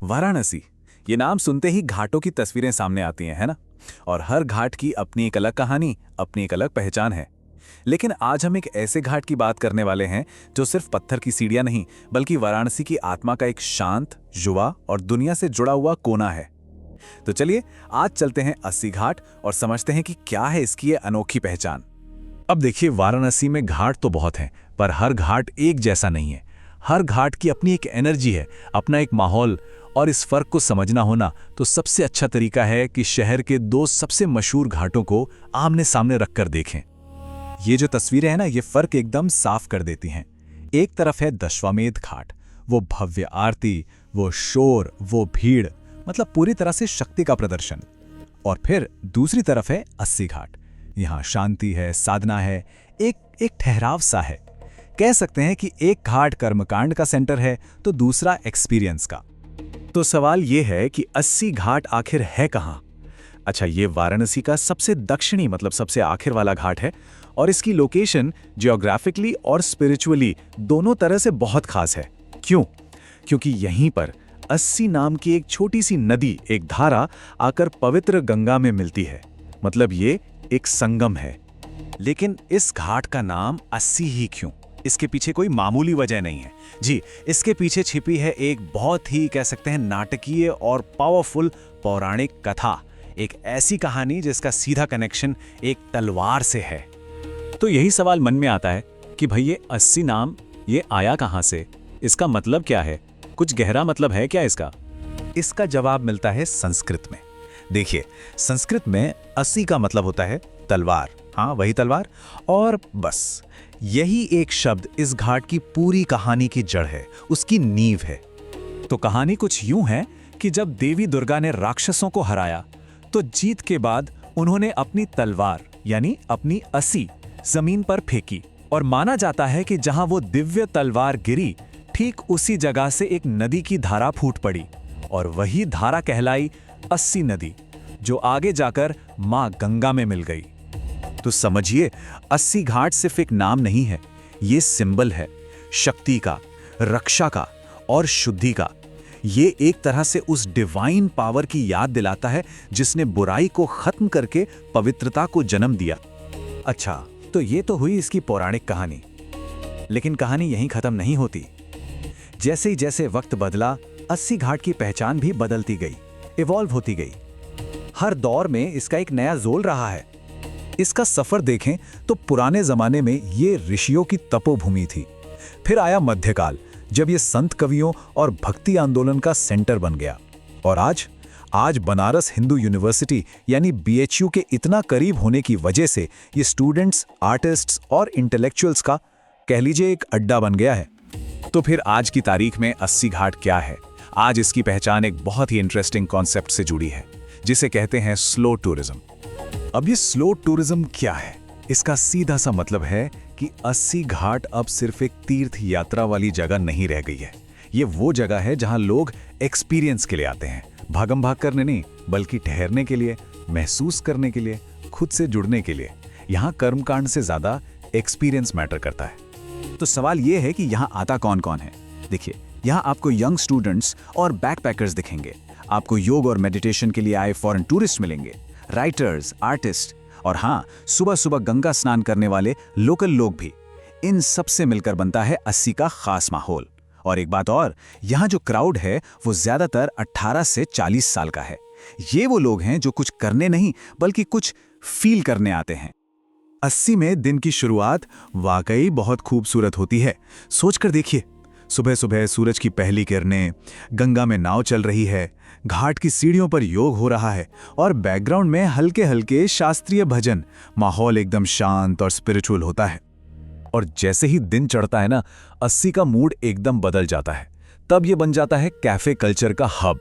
वाराणसी, ये नाम सुनते ही घाटों की तस्वीरें सामने आती हैं, है ना? और हर घाट की अपनी एक अलग कहानी, अपनी एक अलग पहचान है। लेकिन आज हम एक ऐसे घाट की बात करने वाले हैं जो सिर्फ पत्थर की सीढ़ियां नहीं, बल्कि वाराणसी की आत्मा का एक शांत, युवा और दुनिया से जुड़ा हुआ कोना है। तो चलिए आज चलते हैं अस्सी घाट और समझते हैं कि क्या है इसकी ये अनोखी पहचान। अब देखिए, वाराणसी में घाट तो बहुत हैं, पर हर घाट एक जैसा नहीं है। हर घाट की अपनी एक एनर्जी है, अपना एक माहौल। और इस फर्क को समझना होना तो सबसे अच्छा तरीका है कि शहर के दो सबसे मशहूर घाटों को आमने सामने रखकर देखें। ये जो तस्वीरें हैं ना, ये फर्क एकदम साफ कर देती हैं। एक तरफ है दशाश्वमेध घाट, वो भव्य आरती, वो शोर, वो भीड़, मतलब पूरी तरह से शक्ति का प्रदर्शन। और फिर दूसरी तरफ है अस्सी घाट। यहाँ शांति है, साधना है, एक ठहराव सा है। कह सकते हैं कि एक घाट कर्मकांड का सेंटर है तो दूसरा एक्सपीरियंस का। तो सवाल ये है कि अस्सी घाट आखिर है कहाँ? अच्छा, ये वाराणसी का सबसे दक्षिणी, मतलब सबसे आखिर वाला घाट है। और इसकी लोकेशन जियोग्राफिकली और स्पिरिचुअली दोनों तरह से बहुत खास है। क्यों? क्योंकि यहीं पर अस्सी नाम की एक छोटी सी नदी, एक धारा आकर पवित्र गंगा में मिलती है। मतलब ये एक संगम है। लेकिन इस घाट का नाम अस्सी ही क्यों? इसके पीछे कोई मामूली वजह नहीं है जी। इसके पीछे छिपी है एक बहुत ही, कह सकते हैं, नाटकीय और पावरफुल पौराणिक कथा। एक ऐसी कहानी जिसका सीधा कनेक्शन एक तलवार से है। तो यही सवाल मन में आता है कि भाई ये अस्सी नाम, ये आया कहां से? इसका मतलब क्या है? कुछ गहरा मतलब है क्या इसका? इसका जवाब मिलता है संस्कृत में। देखिए, संस्कृत में अस्सी का मतलब होता है तलवार। हाँ, वही तलवार। और बस यही एक शब्द इस घाट की पूरी कहानी की जड़ है, उसकी नींव है। तो कहानी कुछ यूं है कि जब देवी दुर्गा ने राक्षसों को हराया तो जीत के बाद उन्होंने अपनी तलवार यानी अपनी अस्सी जमीन पर फेंकी। और माना जाता है कि जहां वो दिव्य तलवार गिरी, ठीक उसी जगह से एक नदी की धारा फूट पड़ी। और वही धारा कहलाई अस्सी नदी, जो आगे जाकर मां गंगा में मिल गई। तो समझिए, अस्सी घाट सिर्फ एक नाम नहीं है, ये सिंबल है शक्ति का, रक्षा का और शुद्धि का। ये एक तरह से उस डिवाइन पावर की याद दिलाता है जिसने बुराई को खत्म करके पवित्रता को जन्म दिया। अच्छा, तो ये तो हुई इसकी पौराणिक कहानी। लेकिन कहानी यहीं खत्म नहीं होती। जैसे ही जैसे वक्त बदला, अस्सी घाट की पहचान भी बदलती गई, इवॉल्व होती गई। हर दौर में इसका एक नया जोल रहा है। इसका सफर देखें तो पुराने जमाने में ये ऋषियों की तपोभूमि थी। फिर आया मध्यकाल, जब ये संत कवियों और भक्ति आंदोलन का सेंटर बन गया। और आज बनारस हिंदू यूनिवर्सिटी यानी BHU के इतना करीब होने की वजह से ये स्टूडेंट्स, आर्टिस्ट्स और इंटेलेक्चुअल्स का, कह लीजिए, एक अड्डा बन गया है। तो फिर आज की तारीख में अस्सी घाट क्या है? आज इसकी पहचान एक बहुत ही इंटरेस्टिंग कॉन्सेप्ट से जुड़ी है, जिसे कहते हैं स्लो टूरिज्म। अब ये स्लो टूरिज्म क्या है? इसका सीधा सा मतलब है कि अस्सी घाट अब सिर्फ एक तीर्थ यात्रा वाली जगह नहीं रह गई है। ये वो जगह है जहां लोग एक्सपीरियंस के लिए आते हैं, भागम भाग करने नहीं, बल्कि ठहरने के लिए, महसूस करने के लिए, खुद से जुड़ने के लिए। यहाँ कर्मकांड से ज्यादा एक्सपीरियंस मैटर करता है। तो सवाल ये है कि यहाँ आता कौन कौन है? देखिए, यहाँ आपको यंग स्टूडेंट्स और बैकपैकर्स दिखेंगे। आपको योग और मेडिटेशन के लिए आए फॉरेन टूरिस्ट मिलेंगे, राइटर्स, आर्टिस्ट, और हाँ, सुबह सुबह गंगा स्नान करने वाले लोकल लोग भी। इन सब से मिलकर बनता है अस्सी का खास माहौल। और एक बात और, यहाँ जो क्राउड है वो ज्यादातर 18 से 40 साल का है। ये वो लोग हैं जो कुछ करने नहीं, बल्कि कुछ फील करने आते हैं। अस्सी में दिन की शुरुआत वाकई बहुत खूबसूरत होती है। सोचकर देखिए, सुबह सुबह सूरज की पहली किरणें, गंगा में नाव चल रही है, घाट की सीढ़ियों पर योग हो रहा है और बैकग्राउंड में हल्के हल्के शास्त्रीय भजन। माहौल एकदम शांत और स्पिरिचुअल होता है। और जैसे ही दिन चढ़ता है ना, अस्सी का मूड एकदम बदल जाता है। तब ये बन जाता है कैफे कल्चर का हब।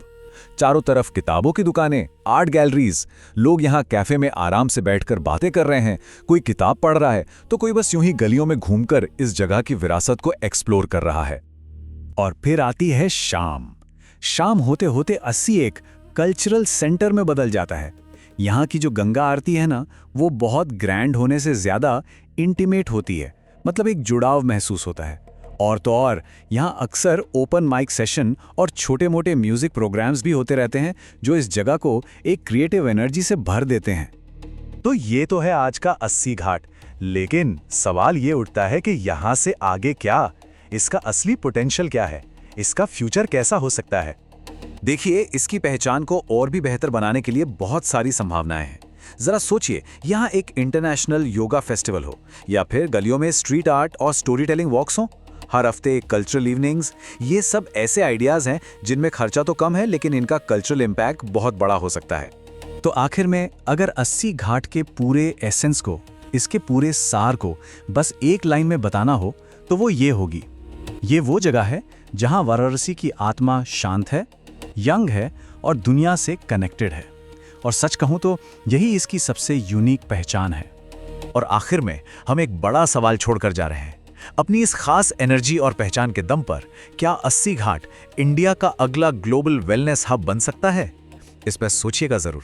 चारों तरफ किताबों की दुकानें, आर्ट गैलरीज। लोग यहाँ कैफे में आराम से बैठकर बातें कर रहे हैं। कोई किताब पढ़ रहा है तो कोई बस यूं ही गलियों में घूमकर इस जगह की विरासत को एक्सप्लोर कर रहा है। और फिर आती है शाम। शाम होते होते अस्सी एक कल्चरल सेंटर में बदल जाता है। यहाँ की जो गंगा आरती है ना, वो बहुत ग्रैंड होने से ज्यादा इंटीमेट होती है। मतलब एक जुड़ाव महसूस होता है। और तो और यहाँ अक्सर ओपन माइक सेशन और छोटे मोटे म्यूजिक प्रोग्राम्स भी होते रहते हैं जो इस जगह को एक क्रिएटिव एनर्जी से भर देते हैं। तो ये तो है आज का 80 घाट, लेकिन सवाल ये उठता है कि यहाँ से आगे क्या? इसका असली पोटेंशियल क्या है? इसका फ्यूचर कैसा हो सकता है? देखिए, इसकी पहचान को और भी बेहतर बनाने के लिए बहुत सारी संभावनाएं हैं। जरा सोचिए, यहाँ एक इंटरनेशनल योगा फेस्टिवल हो, या फिर गलियों में स्ट्रीट आर्ट और स्टोरी टेलिंग वॉक्स हो, हर हफ्ते कल्चरल इवनिंग्स। ये सब ऐसे आइडियाज हैं जिनमें खर्चा तो कम है, लेकिन इनका कल्चरल इम्पैक्ट बहुत बड़ा हो सकता है। तो आखिर में अगर 80 घाट के पूरे एसेंस को, इसके पूरे सार को बस एक लाइन में बताना हो तो वो ये होगी: ये वो जगह है जहां वाराणसी की आत्मा शांत है, यंग है और दुनिया से कनेक्टेड है। और सच कहूं तो यही इसकी सबसे यूनिक पहचान है। और आखिर में हम एक बड़ा सवाल छोड़कर जा रहे हैं। अपनी इस खास एनर्जी और पहचान के दम पर क्या 80 घाट इंडिया का अगला ग्लोबल वेलनेस हब बन सकता है? इस पर सोचिएगा जरूर।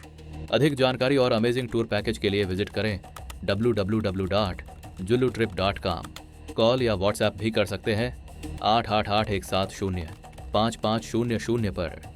अधिक जानकारी और अमेजिंग टूर पैकेज के लिए विजिट करें www.jullutrip.com। कॉल या व्हाट्सएप भी कर सकते हैं 8881705500 पर।